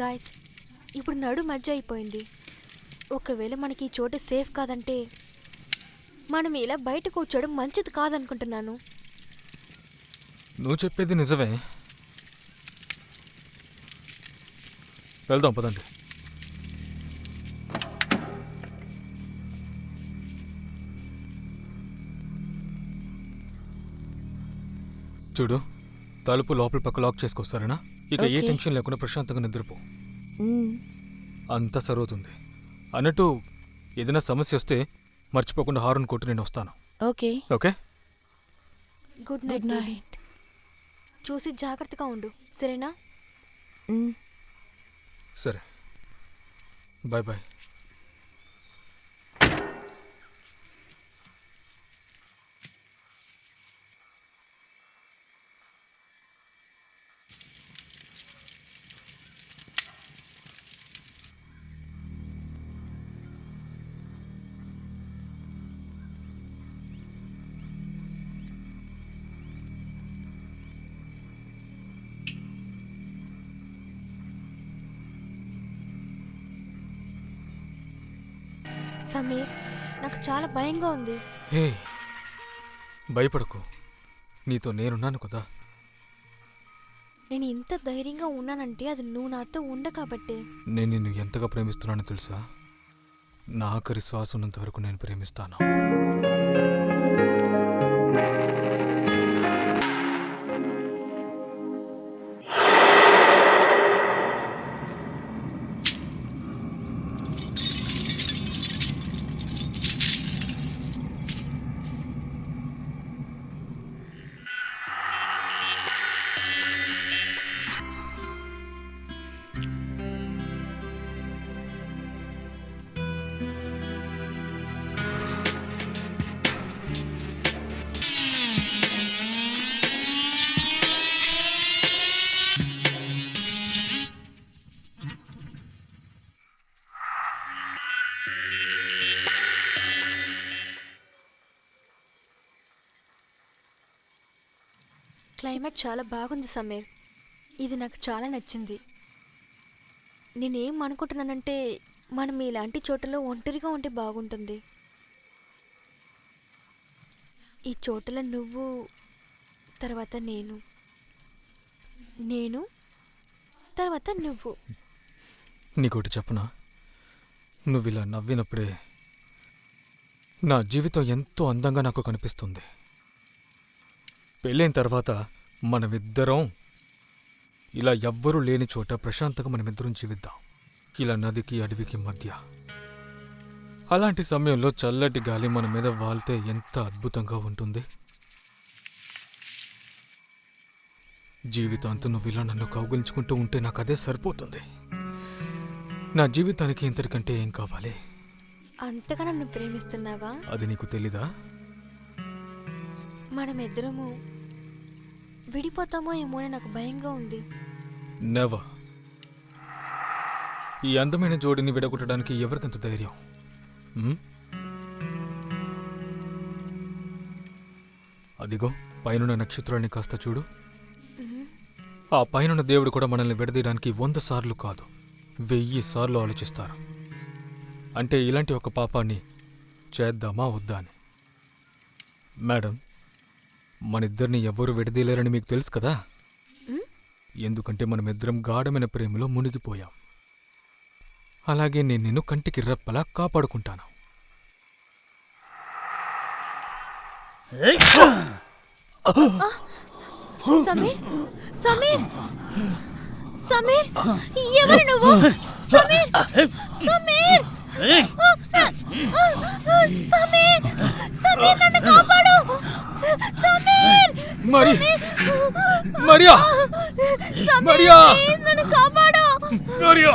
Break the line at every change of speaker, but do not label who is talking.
Guys, ఇప్పుడు నడు మధ్య అయిపోయింది. ఒకవేళ మనకి ఈ చోటు సేఫ్ కాదంటే మనం ఇలా బయట కూర్చోవడం మంచిది కాదనుకుంటున్నాను.
నువ్వు చెప్పేది నిజమే. వెళ్దాం పదండి. చూడు, తలుపు లోపల పక్క లాక్ చేసుకో, సరేనా? ఇక ఏ టెన్షన్ లేకుండా ప్రశాంతంగా నిద్రపో. అంతా సరవుతుంది. అన్నట్టు ఏదైనా సమస్య వస్తే మర్చిపోకుండా హారన్ కొట్టు, నేను వస్తాను.
Okay
okay,
good night. చూసి జాగ్రత్తగా ఉండు, సరేనా?
సరే, బాయ్ బాయ్.
సమీర్, నాకు చాలా భయంగా ఉంది.
హే, భయపడకు, నీతో నేనున్నాను కదా.
నేను ఇంత ధైర్యంగా ఉన్నానంటే అది నువ్వు నాతో ఉండ కాబట్టే.
నేను నిన్ను ఎంతగా ప్రేమిస్తున్నానో తెలుసా? నా ఆఖరి శ్వాస ఉన్నంత వరకు నేను ప్రేమిస్తాను.
క్లైమేట్ చాలా బాగుంది సమీర్, ఇది నాకు చాలా నచ్చింది. నేనేం అనుకుంటున్నానంటే మనం ఇలాంటి చోటలో ఒంటరిగా ఉంటే బాగుంటుంది. ఈ చోటలో నువ్వు, తర్వాత నేను తర్వాత నువ్వు.
నీకోటి చెప్పనా? నువ్వు ఇలా నవ్వినప్పుడే నా జీవితం ఎంతో అందంగా నాకు కనిపిస్తుంది. పెళ్ళైన తర్వాత మనమిద్దరం ఇలా ఎవ్వరూ లేని చోట ప్రశాంతంగా మనమిద్దరం జీవిద్దాం, ఇలా నదికి అడవికి మధ్య. అలాంటి సమయంలో చల్లటి గాలి మన మీద వాలితే ఎంత అద్భుతంగా ఉంటుంది. జీవితాంతం నువ్వు ఇలా నన్ను కౌగిలించుకుంటూ ఉంటే నాకు అదే సరిపోతుంది. నా జీవితానికి ఇంతటికంటే ఏం కావాలి?
అంతగా నన్ను ప్రేమిస్తున్నావా?
అది నీకు తెలీదా?
మనమిద్దరము విడిపోతామో ఏమో అని నాకు భయంగా ఉంది.
నెవర్. ఈ అందమైన జోడిని విడగొట్టడానికి ఎవరికంత ధైర్యం? అదిగో పైనున్న నక్షత్రాన్ని కాస్త చూడు. ఆ పైనున్న దేవుడు కూడా మనల్ని విడదీయడానికి 100 సార్లు కాదు 1000 సార్లు ఆలోచిస్తారు. అంటే ఇలాంటి ఒక పాపాన్ని చేద్దామా వద్దా అని. మేడం, మనిద్దరిని ఎవరు విడదీయలేరని మీకు తెలుసు కదా. ఎందుకంటే మనమిద్దరం గాఢమైన ప్రేమలో మునిగిపోయాం. అలాగే నేను నిన్ను కంటికి రెప్పలా కాపాడుకుంటాను.
సమీర్, సమీర్, సమీర్, ఎవరు నువ్వు? సమీర్, సమీర్, సమీర్, సమీర్, నన్ను కాపాడు. సమీర్,
మరియా,
సమీర్, ప్లీజ్ నన్ను కాపాడు.
మరియా.